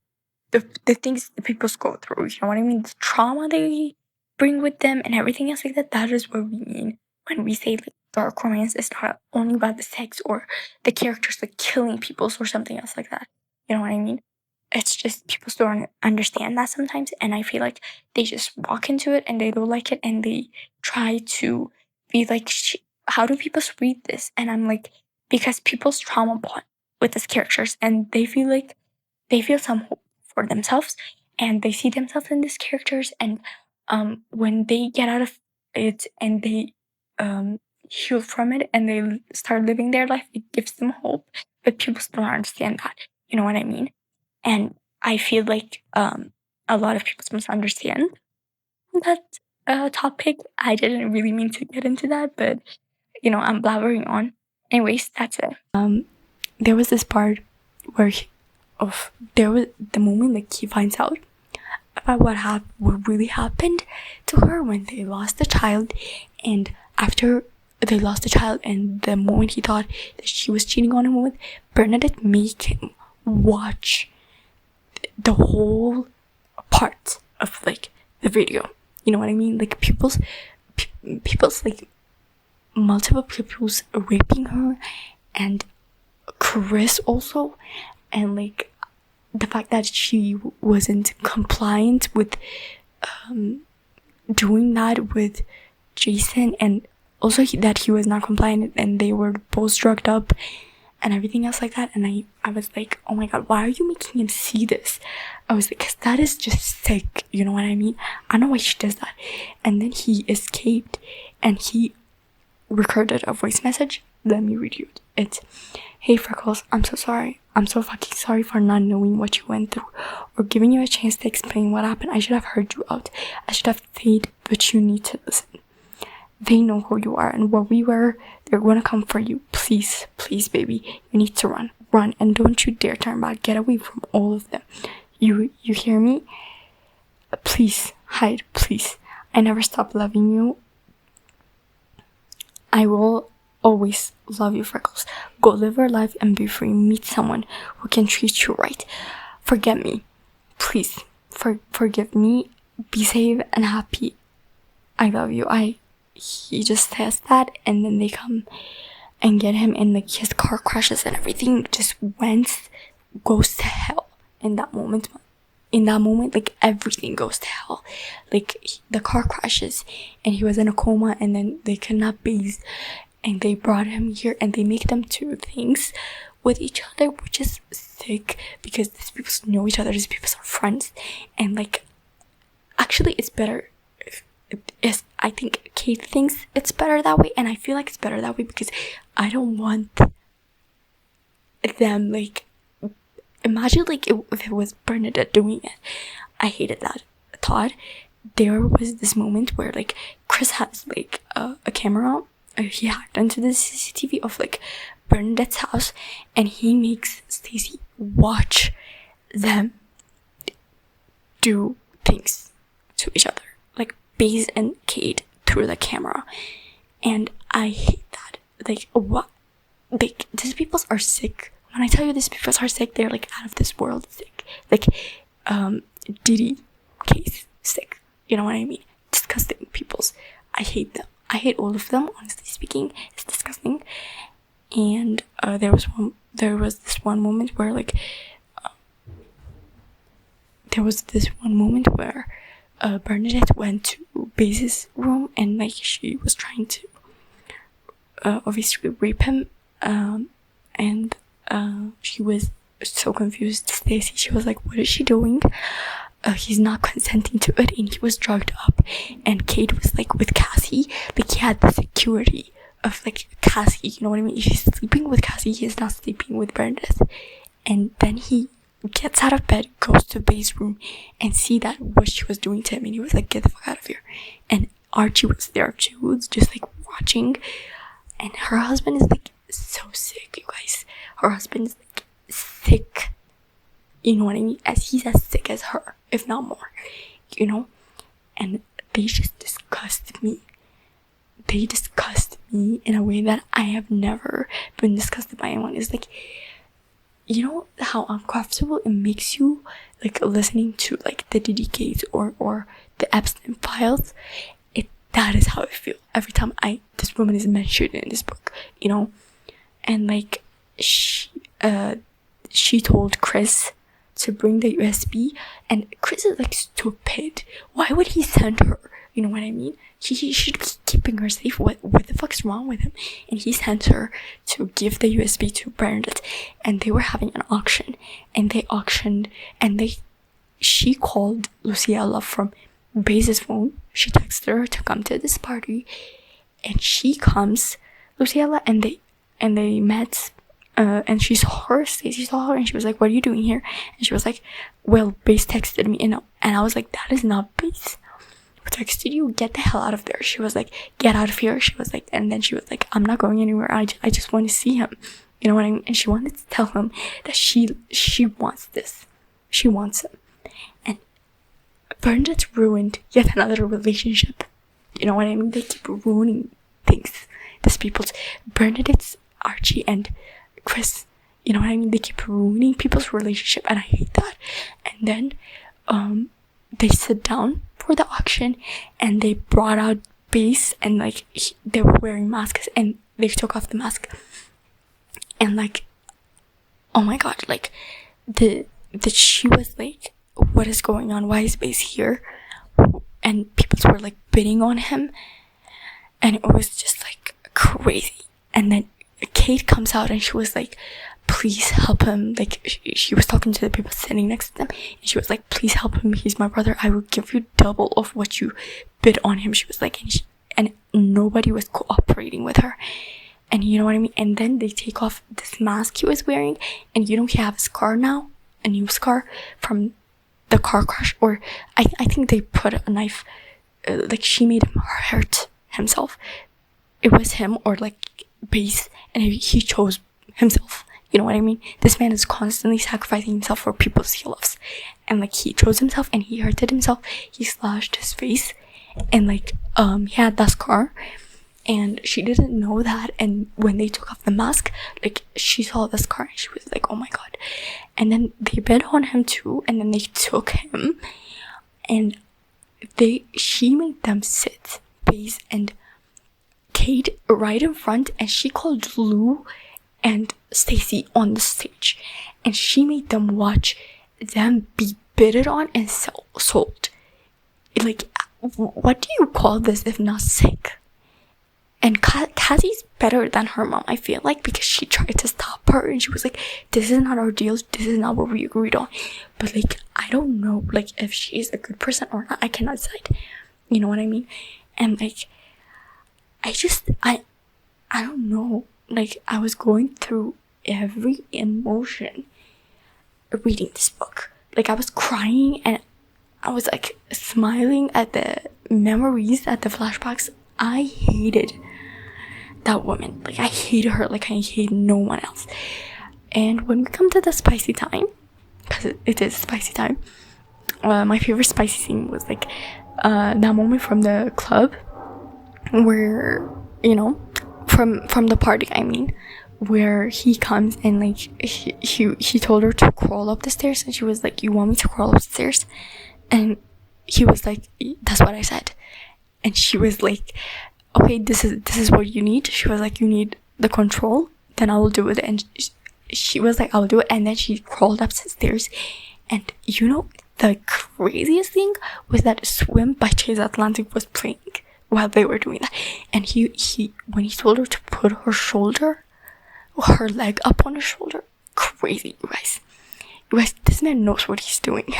things the people go through. You know what I mean? The trauma they bring with them and everything else like that. That is what we mean when we say like dark romance. It's not only about the sex or the characters like killing people or something else like that. You know what I mean? It's just people don't understand that sometimes, and I feel like they just walk into it and they don't like it, and they try to be like, how do people read this? And I'm like, because people's trauma bond with these characters, and they feel some hope for themselves, and they see themselves in these characters, and when they get out of it and they heal from it and they start living their life, it gives them hope. But people still don't understand that. You know what I mean? And I feel like a lot of people misunderstand that topic. I didn't really mean to get into that, but you know, I'm blabbering on. Anyways, that's it. There was this part where there was the moment like he finds out about what really happened to her when they lost the child, and after they lost the child, and the moment he thought that she was cheating on him with, Bernadette made him watch the whole part of like the video. You know what I mean? Like people's like multiple people's raping her, and Chris also, and like the fact that she wasn't compliant with doing that with Jason, and also that he was not compliant, and they were both drugged up and everything else like that. And I was like, oh my god, why are you making him see this? I was like, because that is just sick, you know what I mean? I don't know why she does that. And then he escaped, and he recorded a voice message. Let me read you it. Hey Freckles, I'm so sorry. I'm so fucking sorry for not knowing what you went through or giving you a chance to explain what happened. I should have heard you out. I should have stayed, but you need to listen. They know who you are and what we were. They're gonna come for you. Please, please, baby. You need to run. Run, and don't you dare turn back. Get away from all of them. You hear me? Please, hide, please. I never stop loving you. I will always love you, Freckles. Go live your life and be free. Meet someone who can treat you right. Forget me. Please, forgive me. Be safe and happy. I love you. He just says that, and then they come and get him, and like his car crashes and everything just goes to hell in that moment. Like everything goes to hell. Like the car crashes and he was in a coma, and then they kidnapped Baze and they brought him here, and they make them do things with each other, which is sick because these people know each other, these people are friends. And like, actually it's better. I think Kate thinks it's better that way, and I feel like it's better that way because I don't want them like, imagine like if it was Bernadette doing it. I hated that thought. There was this moment where like Chris has like a camera he hacked into the CCTV of like Bernadette's house, and he makes Stacy watch them do things to each other, like Baze and Kate through the camera. And I hate that. Like, what? Like, these people are sick. When I tell you these people are sick, they're like out of this world sick. Like, Diddy case sick. You know what I mean? Disgusting peoples. I hate them. I hate all of them, honestly speaking. It's disgusting. And there was this one moment where like Bernadette went to Baze's room, and like she was trying to obviously rape him, and she was so confused. Stacy, she was like, what is she doing? He's not consenting to it, and he was drugged up. And Kate was like with Cassie, like he had the security of like Cassie, you know what I mean? If he's sleeping with Cassie, he is not sleeping with Bernadette. And then he gets out of bed, goes to Baze's room, and see that what she was doing to him, and he was like, get the fuck out of here. And Archie was there too, just like watching. And her husband is like so sick, you guys. Her husband is like sick, you know what I mean? As he's as sick as her, if not more, you know? And they just disgust me. They disgust me in a way that I have never been disgusted by anyone. It's like, you know how uncomfortable it makes you, like listening to like the Diddy case or the Epstein files? That is how I feel every time this woman is mentioned in this book, you know? And like she told Chris to bring the USB, and Chris is like stupid. Why would he send her? You know what I mean? He should be keeping her safe. What the fuck's wrong with him? And he sent her to give the USB to Bernadette, and they were having an auction, and they auctioned, and she called Luciella from Baze's phone. She texted her to come to this party, and she comes, Luciella, and they met, and she saw her, Stacey saw her, and she was like, what are you doing here? And she was like, well, Baze texted me, and I was like, that is not Baze. Who texted you? Get the hell out of there. She was like, get out of here. She was like, and then she was like, I'm not going anywhere. I just want to see him. You know what I mean? And she wanted to tell him that she wants this. She wants him. And Bernadette ruined yet another relationship. You know what I mean? They keep ruining things. These people's, Bernadette's, Archie, and Chris, you know what I mean? They keep ruining people's relationship, and I hate that. And then they sit down for the auction, and they brought out Baze, and like they were wearing masks, and they took off the mask, and like, oh my god, like she was like, what is going on? Why is Baze here? And people were like bidding on him, and it was just like crazy. And then Kate comes out, and she was like, please help him. Like she was talking to the people sitting next to them, and she was like, please help him, he's my brother, I will give you double of what you bid on him. She was like, and nobody was cooperating with her. And you know what I mean? And then they take off this mask he was wearing, and you know, he has a scar now, a new scar from the car crash, or I think they put a knife, like she made him hurt himself. It was him or like Baze, and he chose himself. You know what I mean? This man is constantly sacrificing himself for people he loves, and like he chose himself, and he hurted himself. He slashed his face, and like he had that scar, and she didn't know that. And when they took off the mask, like she saw the scar, and she was like, oh my god. And then they bid on him too, and then they took him, and she made them sit, Baze and Kate, right in front, and she called Lou and Stacy on the stage, and she made them watch them be bidded on and sold. Like, what do you call this if not sick? And Cassie's better than her mom, I feel like, because she tried to stop her, and she was like, this is not our deal, this is not what we agreed on. But like, I don't know, like, if she is a good person or not. I cannot decide. You know what I mean? And like, I don't know. Like, I was going through every emotion reading this book. Like, I was crying, and I was like smiling at the memories, at the flashbacks. I hated that woman. Like, I hate her like I hate no one else. And when we come to the spicy time, because it is spicy time, my favorite spicy scene was like that moment from the club where, you know, from the party, I mean, where he comes and like he told her to crawl up the stairs, and she was like, you want me to crawl up the stairs? And he was like, that's what I said. And she was like, okay, this is what you need. She was like, you need the control, then I will do it. And she was like, I'll do it. And then she crawled up the stairs, and you know, the craziest thing was that Swim by Chase Atlantic was playing while they were doing that. And he when he told her to put her leg up on her shoulder, crazy, you guys, this man knows what he's doing.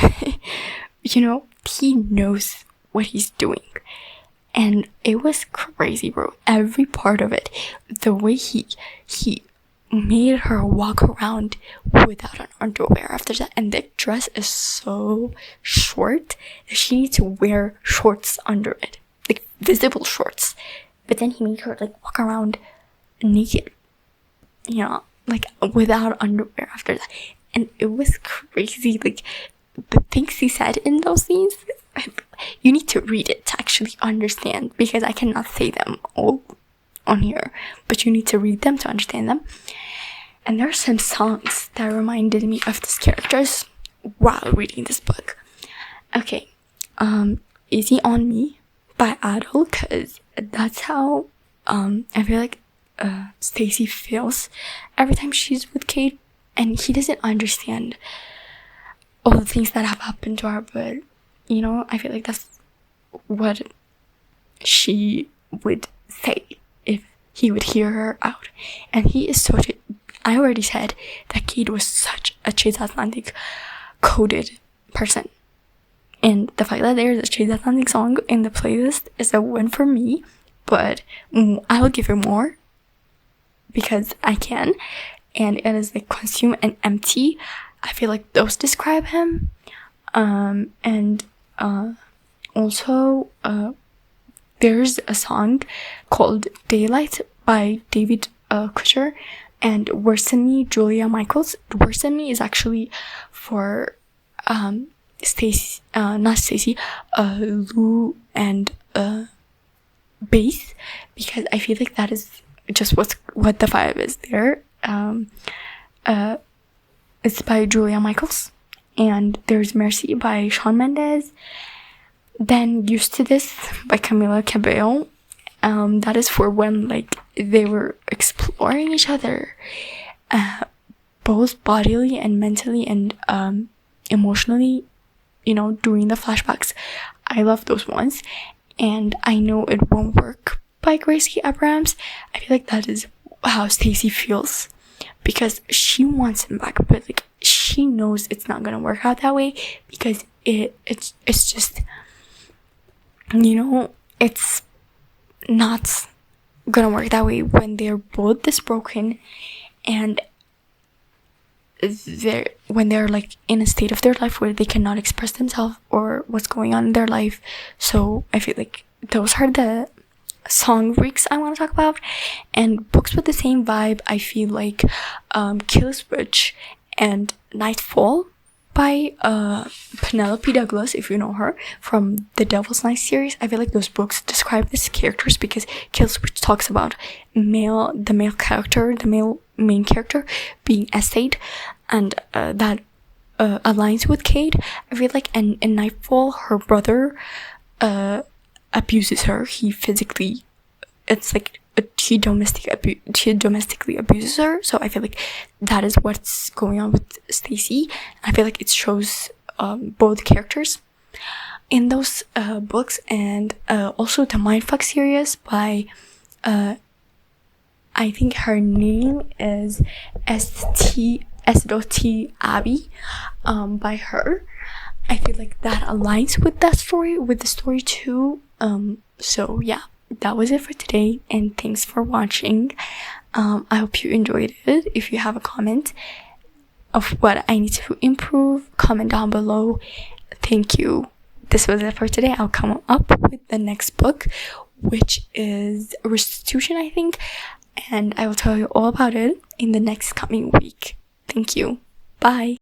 You know, he knows what he's doing. And it was crazy, bro. Every part of it, the way he made her walk around without an underwear after that, and the dress is so short that she needs to wear shorts under it, like visible shorts. But then he made her like walk around naked, you know, like without underwear after that. And it was crazy. Like, the things he said in those scenes, you need to read it to actually understand, because I cannot say them all on here, but you need to read them to understand them. And there are some songs that reminded me of these characters while reading this book. Okay, Easy on Me by Adele, because that's how I feel like Stacy feels every time she's with Kate, and he doesn't understand all the things that have happened to her, but you know, I feel like that's what she would say if he would hear her out. And he is such a, I already said that Kate was such a Chase Atlantic coded person, and the fact that there's a Chase Atlantic song in the playlist is a win for me. But I will give her more because I can, and it is like Consume and Empty. I feel like those describe him. And also there's a song called Daylight by David Kutcher and Worse Than Me, Julia Michaels. Worse Than Me is actually for Stacy, not Stacy, Lou and Bass, because I feel like that is just what the vibe is there. It's by Julia Michaels. And there's Mercy by Shawn Mendes. Then Used to This by Camila Cabello. That is for when like they were exploring each other, both bodily and mentally and emotionally, you know, during the flashbacks. I love those ones. And I Know It Won't Work by Gracie Abrams. I feel like that is how Stacy feels, because she wants him back, but like she knows it's not gonna work out that way, because it's just, you know, it's not gonna work that way when they're both this broken, and when they're like in a state of their life where they cannot express themselves or what's going on in their life. So I feel like those are the song freaks I want to talk about. And books with the same vibe, I feel like Kill Switch and Nightfall by Penelope Douglas, if you know her from the Devil's Night series. I feel like those books describe these characters, because Kill Switch talks about the male main character being essayed, and that aligns with Kate. I feel like in Nightfall, her brother abuses her. He physically, it's like he domestically abuses her. So I feel like that is what's going on with Stacy. I feel like it shows both characters in those books. And also the Mindfuck series by I think her name is S.T. Abby, by her. I feel like that aligns with the story too. So yeah, that was it for today, and thanks for watching. I hope you enjoyed it. If you have a comment of what I need to improve, comment down below. Thank you. This was it for today. I'll come up with the next book, which is Restitution, I think. and I will tell you all about it in the next coming week. Thank you. Bye.